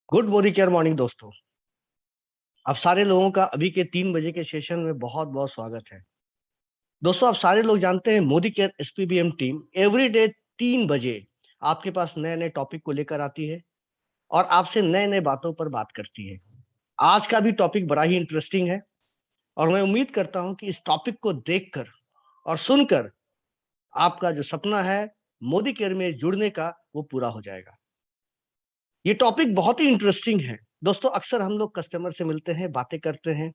Good Modi care morning दोस्तों। आप सारे लोगों का अभी के 3 बजे के सेशन में बहुत बहुत स्वागत है। दोस्तों, आप सारे लोग जानते हैं Modi care SPBM team every day 3 बजे आपके पास नए नए टॉपिक को लेकर आती है और आपसे नए नए बातों पर बात करती है। आज का भी टॉपिक बड़ा ही इंटरेस्टिंग है और मैं उम्मीद करता हूं कि इस टॉपिक को देखकर और सुनकर आपका जो सपना है मोदी केयर में जुड़ने का वो पूरा हो जाएगा। ये टॉपिक बहुत ही इंटरेस्टिंग है दोस्तों। अक्सर हम लोग कस्टमर से मिलते हैं, बातें करते हैं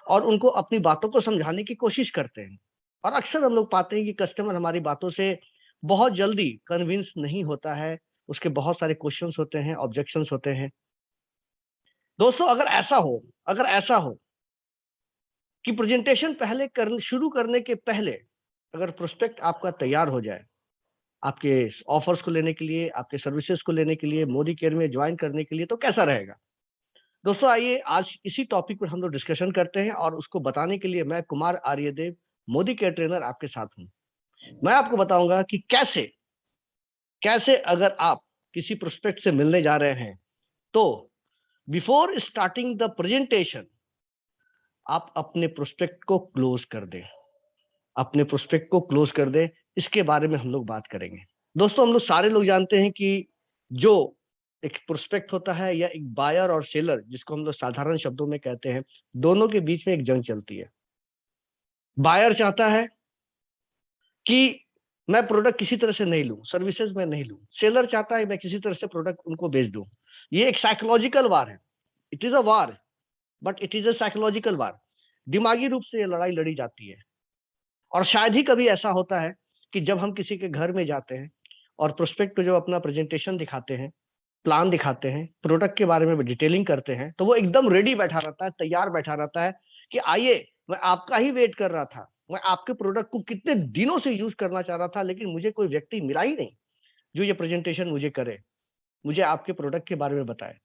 और उनको अपनी बातों को समझाने की कोशिश करते हैं। और अक्सर हम लोग पाते हैं कि कस्टमर हमारी बातों से बहुत जल्दी कन्विंस नहीं होता है। उसके बहुत सारे क्वेश्चंस होते हैं, ऑब्जेक्शंस होते हैं। दोस्तों, अगर ऐसा हो कि प्रेजेंटेशन शुरू करने के पहले अगर प्रोस्पेक्ट आपका तैयार हो जाए, आपके ऑफर्स को लेने के लिए, आपके सर्विसेज को लेने के लिए, मोदी केयर में ज्वाइन करने के लिए, तो कैसा रहेगा। दोस्तों, आइए आज इसी टॉपिक पर हम लोग डिस्कशन करते हैं और उसको बताने के लिए मैं कुमार आर्यदेव, मोदी केयर ट्रेनर, आपके साथ हूं। मैं आपको बताऊंगा कि कैसे कैसे अगर आप किसी प्रोस्पेक्ट से मिलने जा रहे हैं तो बिफोर स्टार्टिंग द प्रेजेंटेशन आप अपने प्रोस्पेक्ट को क्लोज कर दें। अपने प्रोस्पेक्ट को क्लोज कर दें, इसके बारे में हम लोग बात करेंगे। दोस्तों, हम लोग सारे लोग जानते हैं कि जो एक प्रोस्पेक्ट होता है या एक बायर और सेलर, जिसको हम लोग साधारण शब्दों में कहते हैं, दोनों के बीच में एक जंग चलती है। बायर चाहता है कि मैं प्रोडक्ट किसी तरह से नहीं लूं, सर्विसेज में नहीं लूं। सेलर चाहता है मैं किसी तरह से प्रोडक्ट उनको बेच दूं। ये एक साइकोलॉजिकल वार है। It is a war, but it is a psychological war. दिमागी रूप से ये लड़ाई लड़ी जाती है। और शायद ही कभी ऐसा होता है कि जब हम किसी के घर में जाते हैं और प्रोस्पेक्ट को जब अपना प्रेजेंटेशन दिखाते हैं, प्लान दिखाते हैं, प्रोडक्ट के बारे में डिटेलिंग करते हैं, तो वो एकदम रेडी बैठा रहता है, तैयार बैठा रहता है कि आइए, मैं आपका ही वेट कर रहा था। मैं आपके प्रोडक्ट को कितने दिनों से यूज करना चाह रहा था, लेकिन मुझे कोई व्यक्ति मिला ही नहीं जो ये प्रेजेंटेशन मुझे करे, मुझे आपके प्रोडक्ट के बारे में बताए।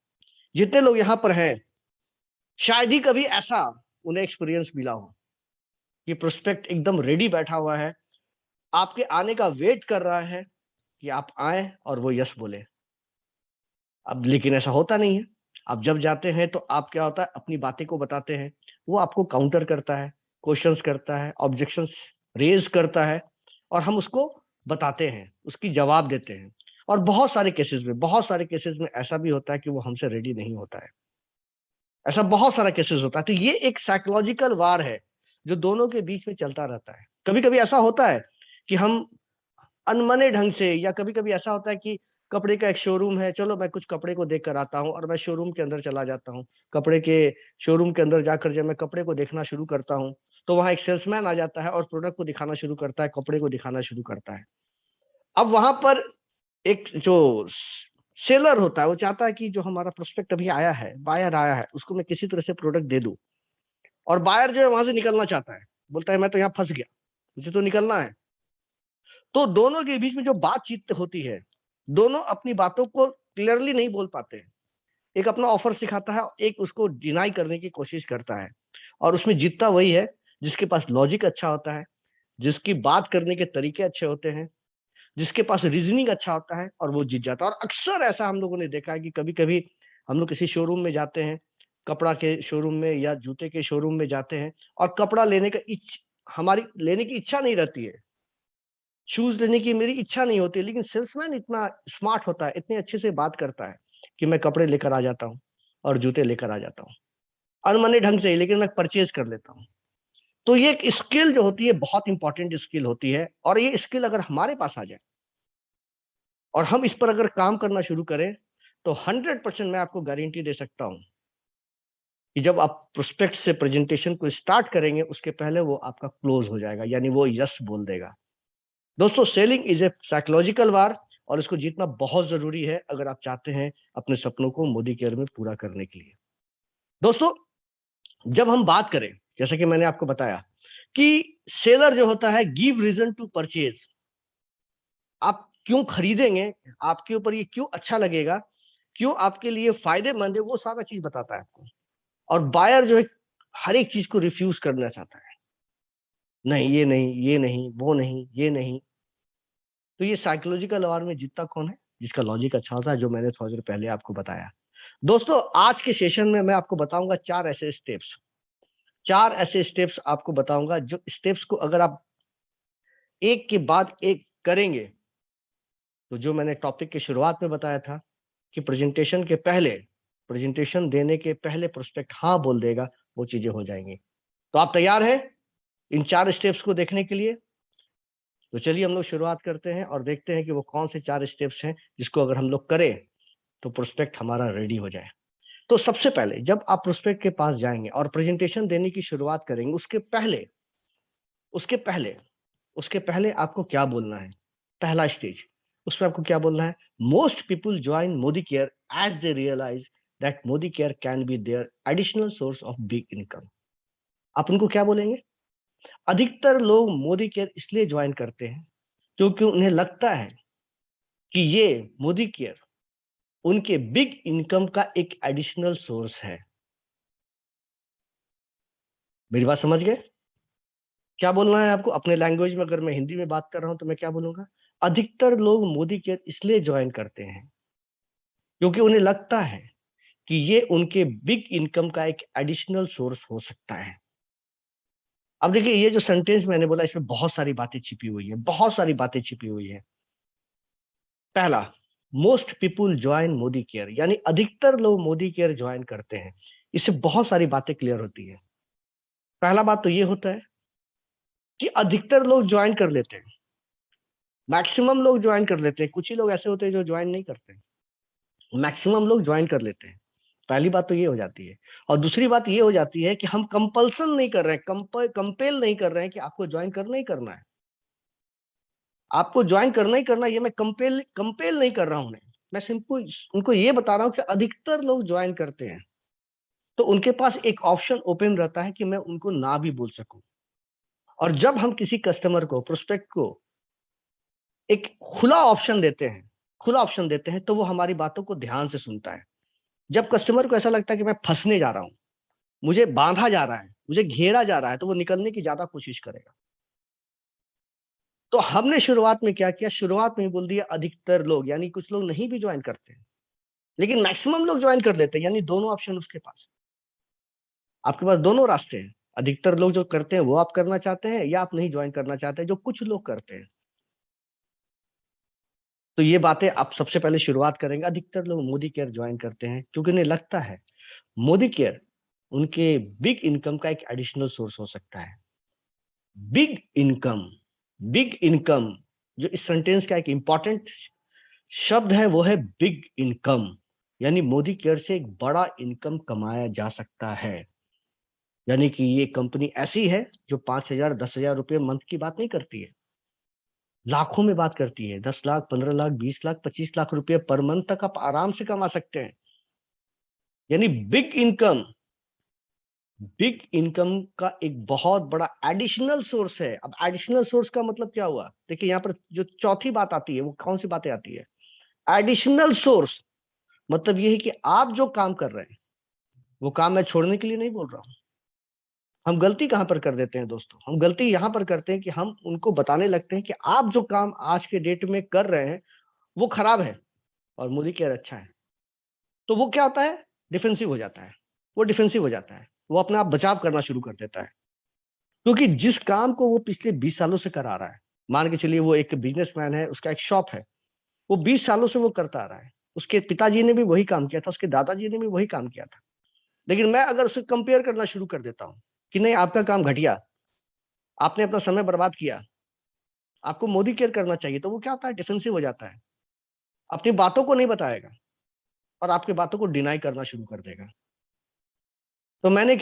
जितने लोग यहाँ पर हैं, शायद ही कभी ऐसा उन्हें एक्सपीरियंस मिला हो कि प्रोस्पेक्ट एकदम रेडी बैठा हुआ है, आपके आने का वेट कर रहा है कि आप आए और वो यस बोले। अब लेकिन ऐसा होता नहीं है। आप जब जाते हैं तो आप क्या होता है, अपनी बातें को बताते हैं, वो आपको काउंटर करता है, क्वेश्चंस करता है, ऑब्जेक्शंस रेज करता है और हम उसको बताते हैं, उसकी जवाब देते हैं। और बहुत सारे केसेस में ऐसा भी होता है कि वो हमसे रेडी नहीं होता है। ऐसा बहुत सारा केसेस होता है। तो ये एक साइकोलॉजिकल वार है जो दोनों के बीच में चलता रहता है। कभी कभी ऐसा होता है कि हम अनमने ढंग से, या कभी कभी ऐसा होता है कि कपड़े का एक शोरूम है, चलो मैं कुछ कपड़े को देख कर आता हूँ, और मैं शोरूम के अंदर चला जाता हूँ। कपड़े के शोरूम के अंदर जाकर जब मैं कपड़े को देखना शुरू करता हूँ, तो वहां एक सेल्समैन आ जाता है और प्रोडक्ट को दिखाना शुरू करता है, कपड़े को दिखाना शुरू करता है। अब वहां पर एक जो सेलर होता है, वो चाहता है कि जो हमारा प्रोस्पेक्ट अभी आया है, बायर आया है, उसको मैं किसी तरह से प्रोडक्ट दे दूं। और बायर जो है वहां से निकलना चाहता है, बोलता है मैं तो यहाँ फंस गया, मुझे तो निकलना है। तो दोनों के बीच में जो बातचीत होती है, दोनों अपनी बातों को क्लियरली नहीं बोल पाते हैं। एक अपना ऑफर सिखाता है, एक उसको डिनाई करने की कोशिश करता है। और उसमें जीतता वही है जिसके पास लॉजिक अच्छा होता है, जिसकी बात करने के तरीके अच्छे होते हैं, जिसके पास रीजनिंग अच्छा होता है, और वो जीत जाता है। और अक्सर ऐसा हम लोगों ने देखा है कि कभी कभी हम लोग किसी शोरूम में जाते हैं, कपड़ा के शोरूम में या जूते के शोरूम में जाते हैं, और कपड़ा लेने का हमारी लेने की इच्छा नहीं रहती है, शूज लेने की मेरी इच्छा नहीं होती, लेकिन सेल्समैन इतना स्मार्ट होता है, इतने अच्छे से बात करता है कि मैं कपड़े लेकर आ जाता हूँ और जूते लेकर आ जाता हूँ, अनमने ढंग से ही, लेकिन मैं परचेज कर लेता हूँ। तो ये एक स्किल जो होती है, बहुत इंपॉर्टेंट स्किल होती है। और ये स्किल अगर हमारे पास आ जाए और हम इस पर अगर काम करना शुरू करें, तो 100% मैं आपको गारंटी दे सकता हूं कि जब आप प्रोस्पेक्ट से प्रेजेंटेशन को स्टार्ट करेंगे, उसके पहले वो आपका क्लोज हो जाएगा, यानी वो यस बोल देगा। दोस्तों, सेलिंग इज ए साइकोलॉजिकल वार और इसको जीतना बहुत जरूरी है अगर आप चाहते हैं अपने सपनों को मोदी केयर में पूरा करने के लिए। दोस्तों, जब हम बात करें, जैसे कि मैंने आपको बताया कि सेलर जो होता है, गिव रीजन टू परचेज, आप क्यों खरीदेंगे, आपके ऊपर ये क्यों अच्छा लगेगा, क्यों आपके लिए फायदेमंद है, वो सारा चीज बताता है आपको। और बायर जो है, हर एक चीज को रिफ्यूज करना चाहता है, नहीं ये नहीं, ये नहीं, वो नहीं, ये नहीं। तो ये साइकोलॉजिकल वॉर में जीतता कौन है? जिसका लॉजिक अच्छा होता है, जो मैंने थोड़ी देर पहले आपको बताया। दोस्तों आज के सेशन में मैं आपको बताऊंगा चार ऐसे स्टेप्स आपको बताऊंगा, जो स्टेप्स को अगर आप एक के बाद एक करेंगे तो जो मैंने टॉपिक की शुरुआत में बताया था कि प्रेजेंटेशन देने के पहले प्रोस्पेक्ट हाँ बोल देगा, वो चीजें हो जाएंगी। तो आप तैयार हैं इन चार स्टेप्स को देखने के लिए? तो चलिए हम लोग शुरुआत करते हैं और देखते हैं कि वो कौन से चार स्टेप्स हैं जिसको अगर हम लोग करें तो प्रोस्पेक्ट हमारा रेडी हो जाए। तो सबसे पहले जब आप प्रोस्पेक्ट के पास जाएंगे और प्रेजेंटेशन देने की शुरुआत करेंगे, उसके पहले उसके पहले आपको क्या बोलना है? पहला स्टेज, उसमें आपको क्या बोलना है? Most people join Modi care as they realise that Modi care can be their additional source of big income. आप उनको क्या बोलेंगे? अधिकतर लोग मोदी केयर इसलिए ज्वाइन करते हैं क्योंकि उन्हें लगता है कि ये मोदी केयर उनके बिग इनकम का एक एडिशनल सोर्स है। मेरी बात समझ गए? क्या बोलना है आपको अपने लैंग्वेज में? अगर मैं हिंदी में बात कर रहा हूं तो मैं क्या बोलूंगा? अधिकतर लोग मोदी केयर इसलिए ज्वाइन करते हैं क्योंकि उन्हें लगता है कि ये उनके बिग इनकम का एक एडिशनल सोर्स हो सकता है। अब देखिए, ये जो सेंटेंस मैंने बोला इसमें बहुत सारी बातें छिपी हुई है, बहुत सारी बातें छिपी हुई है। पहला, most people join Modi care, यानी अधिकतर लोग मोदी केयर ज्वाइन करते हैं। इससे बहुत सारी बातें क्लियर होती है। पहला बात तो ये होता है कि अधिकतर लोग ज्वाइन कर लेते हैं, मैक्सिमम लोग ज्वाइन कर लेते हैं, कुछ ही लोग ऐसे होते हैं जो ज्वाइन नहीं करते। मैक्सिमम लोग ज्वाइन कर लेते हैं। पहली बात तो ये हो जाती है। और दूसरी बात ये हो जाती है कि हम कंपल्सन नहीं कर रहे हैं, कंपेल नहीं कर रहे हैं कि आपको ज्वाइन करना ही करना है। आपको ज्वाइन करना ही करना है, ये मैं कंपेल नहीं कर रहा हूं उन्हें। मैं सिंपल उनको ये बता रहा हूं कि अधिकतर लोग ज्वाइन करते हैं, तो उनके पास एक ऑप्शन ओपन रहता है कि मैं उनको ना भी बोल सकूं। और जब हम किसी कस्टमर को, प्रोस्पेक्ट को एक खुला ऑप्शन देते हैं तो वो हमारी बातों को ध्यान से सुनता है। जब कस्टमर को ऐसा लगता है कि मैं फंसने जा रहा हूं, मुझे बांधा जा रहा है, मुझे घेरा जा रहा है, तो वो निकलने की ज्यादा कोशिश करेगा। तो हमने शुरुआत में क्या किया? शुरुआत में ही बोल दिया अधिकतर लोग, यानी कुछ लोग नहीं भी ज्वाइन करते हैं लेकिन मैक्सिमम लोग ज्वाइन कर लेते हैं, यानी दोनों ऑप्शन उसके पास। आपके पास दोनों रास्ते हैं। अधिकतर लोग जो करते हैं वो आप करना चाहते हैं, या आप नहीं ज्वाइन करना चाहते हैं जो कुछ लोग करते हैं। तो ये बातें आप सबसे पहले शुरुआत करेंगे। अधिकतर लोग मोदी केयर ज्वाइन करते हैं क्योंकि उन्हें लगता है मोदी केयर उनके बिग इनकम का एक एडिशनल सोर्स हो सकता है। बिग इनकम, बिग इनकम, जो इस सेंटेंस का एक इंपॉर्टेंट शब्द है वो है बिग इनकम, यानी मोदी केयर से एक बड़ा इनकम कमाया जा सकता है। यानी कि ये कंपनी ऐसी है जो 5,000 10,000 रुपये मंथ की बात नहीं करती है, लाखों में बात करती है। 10 लाख, 15 लाख, 20 लाख, 25 लाख रुपये पर मंथ तक आप आराम से कमा सकते हैं। यानी बिग इनकम का एक बहुत बड़ा एडिशनल सोर्स है। अब एडिशनल सोर्स का मतलब क्या हुआ? देखिए यहाँ पर जो चौथी बात आती है वो कौन सी बातें आती है? एडिशनल सोर्स मतलब ये है कि आप जो काम कर रहे हैं वो काम मैं छोड़ने के लिए नहीं बोल रहा हूं। हम गलती कहां पर कर देते हैं दोस्तों? हम गलती यहां पर करते हैं कि हम उनको बताने लगते हैं कि आप जो काम आज के डेट में कर रहे हैं वो खराब है और मोदी केयर अच्छा है। तो वो क्या होता है? डिफेंसिव हो जाता है। वो अपने आप बचाव करना शुरू कर देता है। क्योंकि जिस काम को वो पिछले 20 सालों से करा रहा है, मान के चलिए वो एक बिजनेसमैन है, उसका एक शॉप है, वो 20 सालों से वो करता आ रहा है। उसके पिताजी ने भी वही काम किया था, उसके दादाजी ने भी वही काम किया था। लेकिन मैं अगर उसे कंपेयर करना शुरू कर देता हूँ कि नहीं आपका काम घटिया, आपने अपना समय बर्बाद किया, आपको मोदी केयर करना चाहिए, तो वो क्या होता है? डिफेंसिव हो जाता है, अपनी बातों को नहीं बताएगा और आपकी बातों को डिनाई करना शुरू कर देगा। तो मैंने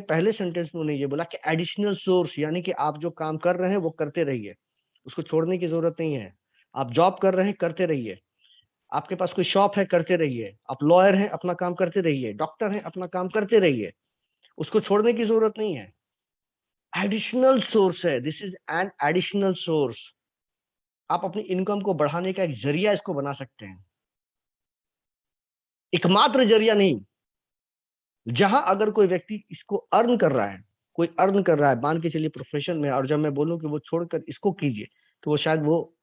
पहले सेंटेंस में उन्हें ये बोला कि एडिशनल सोर्स, यानी कि आप जो काम कर रहे हैं वो करते रहिए, उसको छोड़ने की जरूरत नहीं है। आप जॉब कर रहे हैं, करते रहिए। आपके पास कोई शॉप है, करते रहिए। आप लॉयर हैं, अपना काम करते रहिए। डॉक्टर हैं, अपना काम करते रहिए, उसको छोड़ने की जरूरत नहीं है। एडिशनल सोर्स है, this is an additional source. आप अपनी इनकम को बढ़ाने का एक जरिया इसको बना सकते हैं, एकमात्र जरिया नहीं। जहां अगर कोई व्यक्ति इसको अर्न कर रहा है, कोई अर्न कर रहा है, मान के चलिए प्रोफेशन में, और जब मैं बोलूं कि वो छोड़कर इसको कीजिए, तो वो शायद वो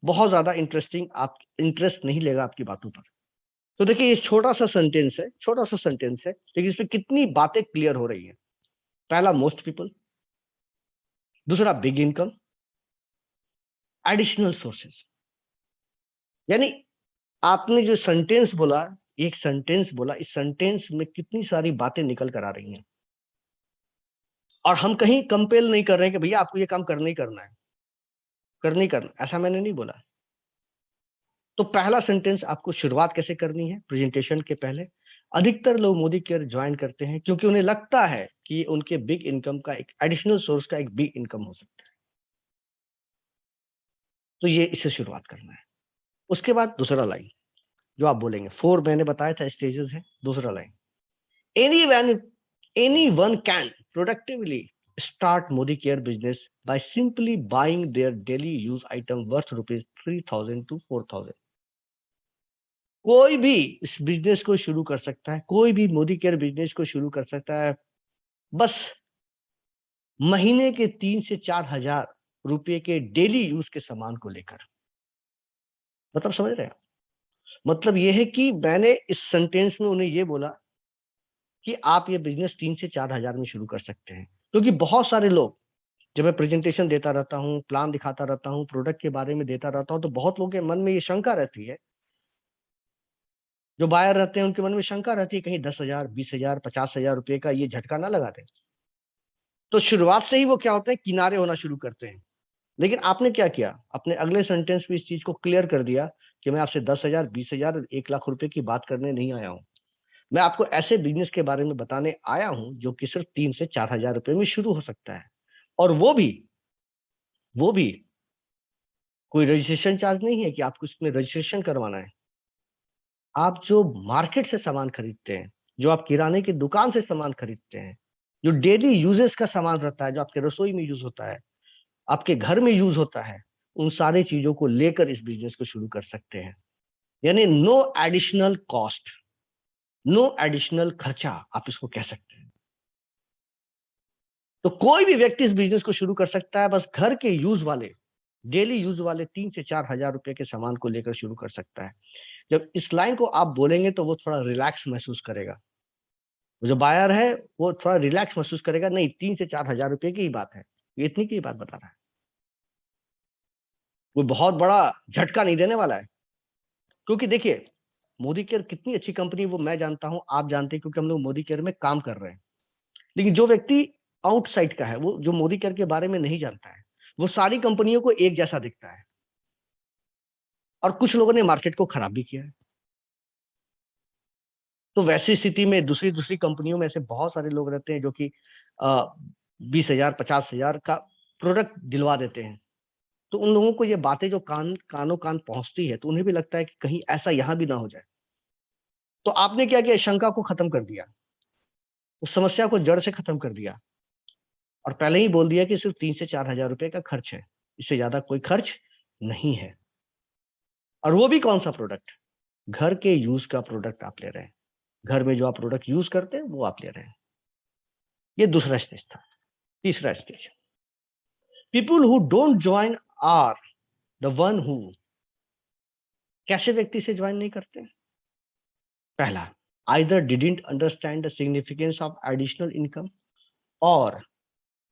बहुत ज्यादा इंटरेस्ट नहीं लेगा आपकी बातों पर। तो देखिए ये छोटा सा सेंटेंस है, छोटा सा सेंटेंस है, लेकिन इसमें कितनी बातें क्लियर हो रही है। पहला मोस्ट पीपल, दूसरा बिग इनकम, एडिशनल सोर्सेस। यानी आपने जो सेंटेंस बोला, एक सेंटेंस बोला, इस सेंटेंस में कितनी सारी बातें निकल कर आ रही हैं। और हम कहीं कंपेल नहीं कर रहे हैं कि भैया आपको ये काम करना ही करना है, करना ही करना, ऐसा मैंने नहीं बोला। तो पहला सेंटेंस आपको शुरुआत कैसे करनी है प्रेजेंटेशन के पहले। अधिकतर लोग मोदी केयर ज्वाइन करते हैं क्योंकि उन्हें लगता है कि उनके बिग इनकम का एक एडिशनल सोर्स का एक बिग इनकम हो सकता है। तो ये इससे शुरुआत करना है। उसके बाद दूसरा लाइन जो आप बोलेंगे, 4 मैंने बताया था स्टेजेस है। दूसरा line, anyone can productively start Modi Care business by simply buying their daily use item worth rupees 3,000 to 4,000। कोई भी इस बिजनेस को शुरू कर सकता है, कोई भी मोदी केयर बिजनेस को शुरू कर सकता है, बस महीने के 3 से 4 हजार रुपए के डेली यूज के सामान को लेकर। मतलब समझ रहे हैं? मतलब ये है कि मैंने इस सेंटेंस में उन्हें ये बोला कि आप ये बिजनेस 3 से 4 हजार में शुरू कर सकते हैं। क्योंकि बहुत सारे लोग, जब मैं प्रेजेंटेशन देता रहता हूँ, प्लान दिखाता रहता हूँ, प्रोडक्ट के बारे में देता रहता हूँ, तो बहुत लोगों के मन में ये शंका रहती है, जो बायर रहते हैं उनके मन में शंका रहती है कहीं 10,000, 20,000, 50,000 रुपए का ये झटका ना लगा दें। तो शुरुआत से ही वो क्या होते हैं, किनारे होना शुरू करते हैं। लेकिन आपने क्या किया, अपने अगले सेंटेंस में इस चीज को क्लियर कर दिया कि मैं आपसे 10,000, 20,000, 1 लाख रुपए की बात करने नहीं आया हूँ। मैं आपको ऐसे बिजनेस के बारे में बताने आया हूँ जो कि सिर्फ 3 से 4 हजार रुपए में शुरू हो सकता है। और वो भी कोई रजिस्ट्रेशन चार्ज नहीं है कि आपको इसमें रजिस्ट्रेशन करवाना है। आप जो मार्केट से सामान खरीदते हैं, जो आप किराने की दुकान से सामान खरीदते हैं, जो डेली यूजेस का सामान रहता है, जो आपके रसोई में यूज होता है, आपके घर में यूज होता है, उन सारी चीजों को लेकर इस बिजनेस को शुरू कर सकते हैं। यानी no additional cost, no additional खर्चा, आप इसको कह सकते हैं। तो कोई भी व्यक्ति इस बिजनेस को शुरू कर सकता है, बस घर के यूज वाले, डेली यूज वाले 3 से 4 हजार रुपए के सामान को लेकर शुरू कर सकता है। जब इस लाइन को आप बोलेंगे तो वो थोड़ा रिलैक्स महसूस करेगा। जो बायर है वो थोड़ा रिलैक्स महसूस करेगा, नहीं 3 से 4 हजार रुपए की ही बात है, ये इतनी की ही बात बता रहा है, कोई बहुत बड़ा झटका नहीं देने वाला है। क्योंकि देखिए मोदी केयर कितनी अच्छी कंपनी है वो मैं जानता हूं, आप जानते हैं, क्योंकि हम लोग मोदी केयर में काम कर रहे हैं। लेकिन जो व्यक्ति आउटसाइड का है, वो जो मोदी केयर के बारे में नहीं जानता है, वो सारी कंपनियों को एक जैसा दिखता है। और कुछ लोगों ने मार्केट को खराब भी किया है। तो वैसी स्थिति में दूसरी दूसरी कंपनियों में ऐसे बहुत सारे लोग रहते हैं जो कि 20,000, 50,000 का प्रोडक्ट दिलवा देते हैं। तो उन लोगों को ये बातें जो कानों कान पहुंचती है, तो उन्हें भी लगता है कि कहीं ऐसा यहां भी ना हो जाए। तो आपने क्या किया, शंका को खत्म कर दिया, उस समस्या को जड़ से खत्म कर दिया, और पहले ही बोल दिया कि सिर्फ 3 से 4 हजार रुपए का खर्च है, इससे ज्यादा कोई खर्च नहीं है। और वो भी कौन सा प्रोडक्ट, घर के यूज का प्रोडक्ट आप ले रहे हैं, घर में जो आप प्रोडक्ट यूज करते हैं वो आप ले रहे हैं। ये दूसरा स्टेज था। तीसरा stage, people who don't join are the one who, कैसे व्यक्ति से ज्वाइन नहीं करते? पहला, either didn't understand the significance of additional income, or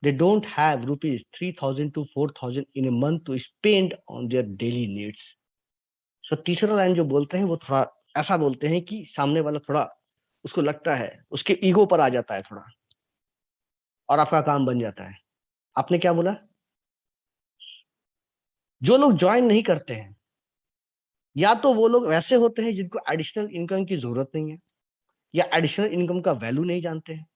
they don't have rupees 3,000 to 4,000 in a month to spend on their daily needs। सो तीसरा line जो बोलते हैं वो थोड़ा ऐसा बोलते हैं कि सामने वाला थोड़ा, उसको लगता है, उसके ईगो पर आ जाता है थोड़ा, और आपका काम बन जाता है। आपने क्या बोला, जो लोग ज्वाइन नहीं करते हैं, या तो वो लोग वैसे होते हैं जिनको एडिशनल इनकम की जरूरत नहीं है, या एडिशनल इनकम का वैल्यू नहीं जानते हैं,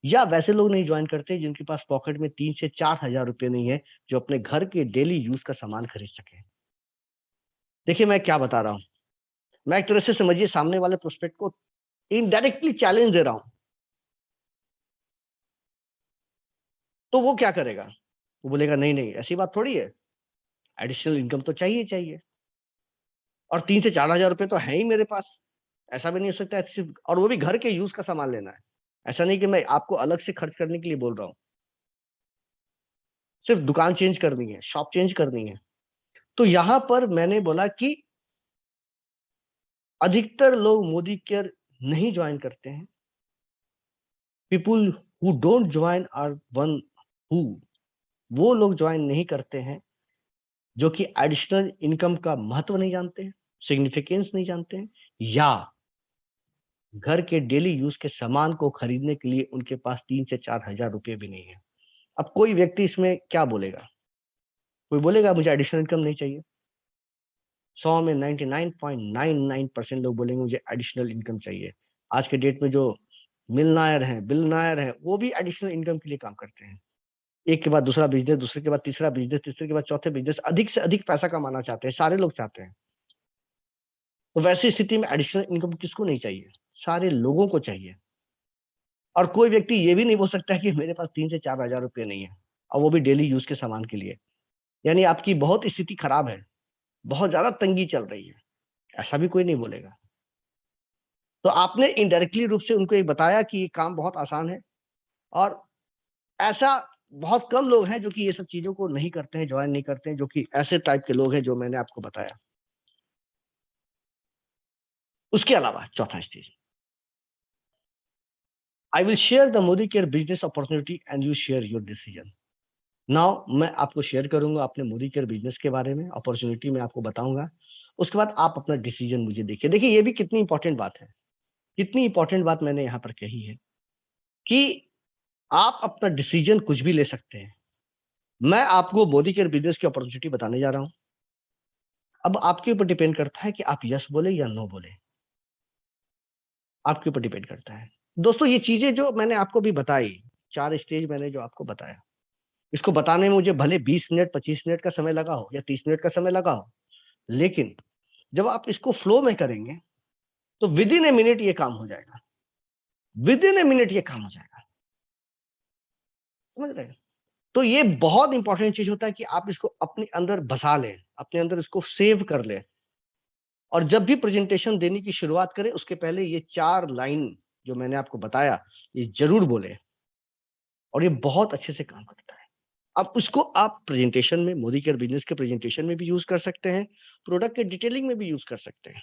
या वैसे लोग नहीं ज्वाइन करते जिनके पास पॉकेट में 3 से 4 हजार रुपए नहीं है, जो अपने घर के डेली यूज का सामान खरीद सके। देखिए मैं क्या बता रहा हूं, मैं एक तरह से समझिए सामने वाले प्रोस्पेक्ट को इनडायरेक्टली चैलेंज दे रहा हूं। तो वो क्या करेगा, वो बोलेगा नहीं नहीं ऐसी बात थोड़ी है, एडिशनल इनकम तो चाहिए चाहिए, और 3 से 4 हजार रुपए तो है ही मेरे पास, ऐसा भी नहीं हो सकता है सिर्फ, और वो भी घर के यूज का सामान लेना है। ऐसा नहीं कि मैं आपको अलग से खर्च करने के लिए बोल रहा हूँ, सिर्फ दुकान चेंज करनी है, शॉप चेंज करनी है। तो यहां पर मैंने बोला कि अधिकतर लोग मोदी केयर नहीं ज्वाइन करते हैं। People who don't join are one who, वो लोग ज्वाइन नहीं करते हैं जो कि एडिशनल इनकम का महत्व नहीं जानते हैं, सिग्निफिकेंस नहीं जानते हैं, या घर के डेली यूज के सामान को खरीदने के लिए उनके पास 3 से 4 हजार रुपये भी नहीं है। अब कोई व्यक्ति इसमें क्या बोलेगा? कोई बोलेगा मुझे एडिशनल इनकम नहीं चाहिए? 100 में 99.99% लोग बोलेंगे मुझे एडिशनल इनकम चाहिए। आज के डेट में जो मिलनायर हैं, बिलनायर हैं, वो भी एडिशनल इनकम के लिए काम करते हैं। एक के बाद दूसरा बिजनेस, दूसरे के बाद तीसरा बिजनेस, तीसरे के बाद चौथे बिजनेस, अधिक से अधिक पैसा कमाना चाहते हैं, सारे लोग चाहते हैं। तो वैसी स्थिति में एडिशनल इनकम किसको नहीं चाहिए? सारे लोगों को चाहिए। और कोई व्यक्ति ये भी नहीं बोल सकता है कि मेरे पास 3 से 4 हजार रुपये नहीं है, और वो भी डेली यूज के सामान के लिए। यानी आपकी बहुत स्थिति खराब है, बहुत ज्यादा तंगी चल रही है, ऐसा भी कोई नहीं बोलेगा। तो आपने इनडायरेक्टली रूप से उनको ये बताया कि ये काम बहुत आसान है, और ऐसा बहुत कम लोग हैं जो कि ये सब चीजों को नहीं करते हैं, ज्वाइन नहीं करते हैं, जो कि ऐसे टाइप के लोग हैं जो मैंने आपको बताया। उसके अलावा चौथा stage, I will share the Modi care business opportunity and you share your decision. Now मैं आपको शेयर करूंगा अपने मोदी केयर बिजनेस के बारे में, अपॉर्चुनिटी मैं आपको बताऊंगा। उसके बाद आप अपना डिसीजन मुझे देखिए। देखिए ये भी कितनी इंपॉर्टेंट बात है, कितनी इंपॉर्टेंट बात मैंने यहाँ पर कही है कि आप अपना डिसीजन कुछ भी ले सकते हैं। मैं आपको मोदी केयर बिजनेस की अपॉर्चुनिटी बताने जा रहा हूं। अब आपके ऊपर डिपेंड करता है कि आप यस बोले या नो बोले, आपके ऊपर डिपेंड करता है। दोस्तों ये चीजें जो मैंने आपको भी बताई, 4 स्टेज मैंने जो आपको बताया, इसको बताने में मुझे भले 20 मिनट 25 मिनट का समय लगा हो या 30 मिनट का समय लगा हो, लेकिन जब आप इसको फ्लो में करेंगे तो विद इन ए मिनट ये काम हो जाएगा, विद इन ए मिनट ये काम हो जाएगा। समझ रहे हैं? तो ये बहुत इंपॉर्टेंट चीज होता है कि आप इसको अपने अंदर बसा लें, अपने अंदर इसको सेव कर लें, और जब भी प्रेजेंटेशन देने की शुरुआत करें उसके पहले ये 4 लाइन जो मैंने आपको बताया ये जरूर बोले, और ये बहुत अच्छे से काम करता है। अब उसको आप प्रेजेंटेशन में, मोदी केयर बिजनेस के प्रेजेंटेशन में भी यूज कर सकते हैं, प्रोडक्ट के डिटेलिंग में भी यूज कर सकते हैं।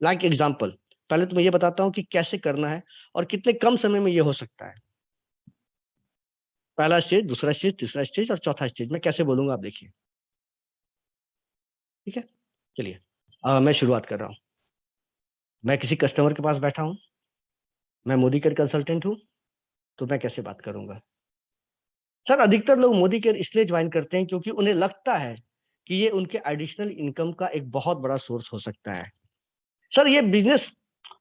लाइक एग्जाम्पल, पहले तो मैं ये बताता हूँ कि कैसे करना है और कितने कम समय में ये हो सकता है। पहला स्टेज, दूसरा स्टेज, तीसरा स्टेज और चौथा स्टेज मैं कैसे बोलूंगा आप देखिए। ठीक है, चलिए मैं शुरुआत कर रहा हूँ। मैं किसी कस्टमर के पास बैठा हूँ, मैं मोदी केयर कंसल्टेंट हूँ, तो मैं कैसे बात करूंगा? सर अधिकतर लोग मोदी केयर इसलिए ज्वाइन करते हैं क्योंकि उन्हें लगता है कि ये उनके एडिशनल इनकम का एक बहुत बड़ा सोर्स हो सकता है। सर ये बिजनेस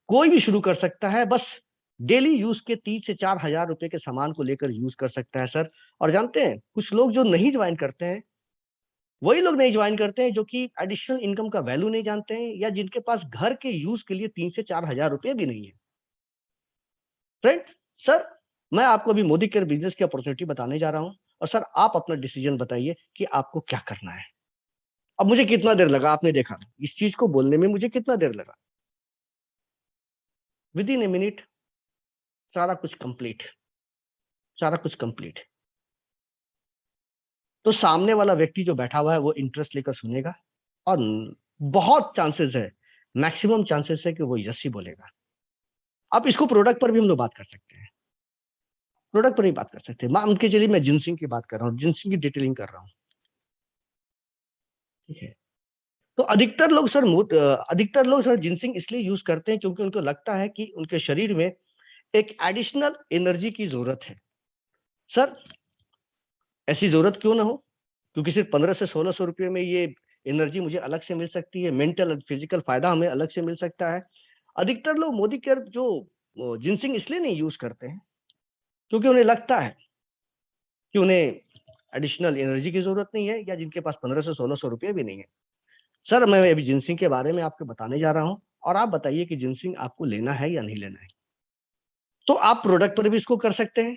कोई भी शुरू कर सकता है, बस डेली यूज के 3 से 4 हजार रुपए के सामान को लेकर यूज कर सकता है सर। और जानते हैं कुछ लोग जो नहीं ज्वाइन करते हैं, वही लोग नहीं ज्वाइन करते हैं जो कि एडिशनल इनकम का वैल्यू नहीं जानते हैं, या जिनके पास घर के यूज के लिए 3 से 4 हजार रुपये भी नहीं है। फ्रेंड, सर मैं आपको अभी मोदी केयर बिजनेस की अपॉर्चुनिटी बताने जा रहा हूं, और सर आप अपना डिसीजन बताइए कि आपको क्या करना है। अब मुझे कितना देर लगा आपने देखा, इस चीज को बोलने में मुझे कितना देर लगा? विद इन ए मिनट सारा कुछ कंप्लीट, सारा कुछ कंप्लीट। तो सामने वाला व्यक्ति जो बैठा हुआ है वो इंटरेस्ट लेकर सुनेगा, और बहुत चांसेस है, मैक्सिमम चांसेस है कि वो यस ही बोलेगा। अब इसको प्रोडक्ट पर भी हम लोग बात कर सकते हैं, प्रोडक्ट पर ही बात कर सकते हैं। मान के चलिए मैं जिनसिंग की बात कर रहा हूँ, जिनसिंग की डिटेलिंग कर रहा हूँ। ठीक है, तो अधिकतर लोग सर जिनसिंग इसलिए यूज करते हैं क्योंकि उनको लगता है कि उनके शरीर में एक एडिशनल एनर्जी की जरूरत है। सर ऐसी जरूरत क्यों ना हो, क्योंकि सिर्फ 1500 से 1600 रुपये में ये एनर्जी मुझे अलग से मिल सकती है, मेंटल और फिजिकल फायदा हमें अलग से मिल सकता है। अधिकतर लोग मोदी केयर जो जिनसिंग इसलिए नहीं यूज करते हैं क्योंकि उन्हें लगता है कि उन्हें एडिशनल एनर्जी की जरूरत नहीं है, या जिनके पास 1500 से 1600 रुपये भी नहीं है। सर मैं अभी जिनसिंग के बारे में आपको बताने जा रहा हूँ, और आप बताइए कि जिनसिंग आपको लेना है या नहीं लेना है। तो आप प्रोडक्ट पर भी इसको कर सकते हैं,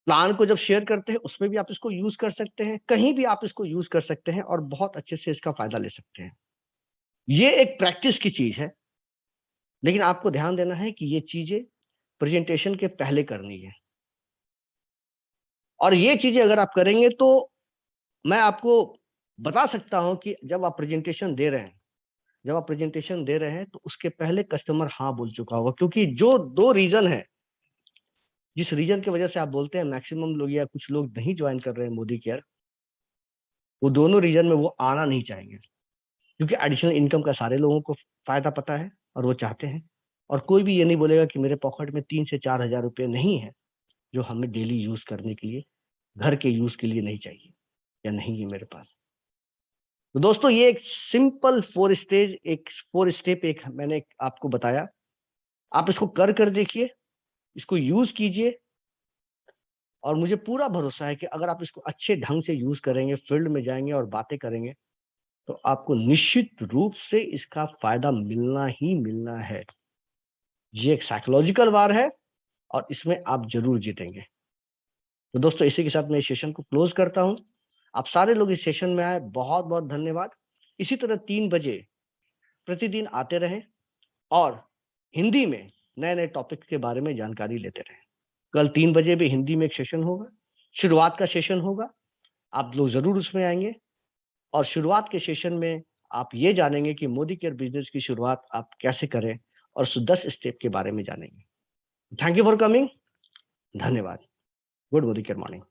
प्लान को जब शेयर करते हैं उसमें भी आप इसको यूज कर सकते हैं, कहीं भी आप इसको यूज कर सकते हैं और बहुत अच्छे से इसका फायदा ले सकते हैं। ये एक प्रैक्टिस की चीज है, लेकिन आपको ध्यान देना है कि ये चीजें प्रेजेंटेशन के पहले करनी है, और ये चीजें अगर आप करेंगे तो मैं आपको बता सकता हूं कि जब आप प्रेजेंटेशन दे रहे हैं, जब आप प्रेजेंटेशन दे रहे हैं तो उसके पहले कस्टमर हाँ बोल चुका होगा, क्योंकि जो 2 रीजन है, जिस रीजन की वजह से आप बोलते हैं मैक्सिमम लोग या कुछ लोग नहीं ज्वाइन कर रहे हैं मोदी केयर, वो दोनों रीजन में वो आना नहीं चाहेंगे, क्योंकि एडिशनल इनकम का सारे लोगों को फायदा पता है और वो चाहते हैं। और कोई भी ये नहीं बोलेगा कि मेरे पॉकेट में 3 से 4 हजार रुपये नहीं है जो हमें डेली यूज करने के लिए, घर के यूज के लिए नहीं चाहिए या नहीं है मेरे पास। तो दोस्तों ये एक सिंपल 4 स्टेप एक मैंने आपको बताया। आप इसको कर देखिए, इसको यूज कीजिए, और मुझे पूरा भरोसा है कि अगर आप इसको अच्छे ढंग से यूज करेंगे, फील्ड में जाएंगे और बातें करेंगे, तो आपको निश्चित रूप से इसका फायदा मिलना ही मिलना है। ये एक साइकोलॉजिकल वार है और इसमें आप जरूर जीतेंगे। तो दोस्तों इसी के साथ मैं इस सेशन को क्लोज करता हूं। आप सारे लोग इस सेशन में आए, बहुत बहुत धन्यवाद। इसी तरह 3 बजे प्रतिदिन आते रहें और हिंदी में नए नए टॉपिक के बारे में जानकारी लेते रहें। कल 3 बजे भी हिंदी में एक सेशन होगा, शुरुआत का सेशन होगा। आप लोग जरूर उसमें आएंगे और शुरुआत के सेशन में आप ये जानेंगे कि मोदी केयर बिजनेस की शुरुआत आप कैसे करें और उस 10 स्टेप के बारे में जानेंगे। Thank you for coming. धन्यवाद। Good Modi care morning.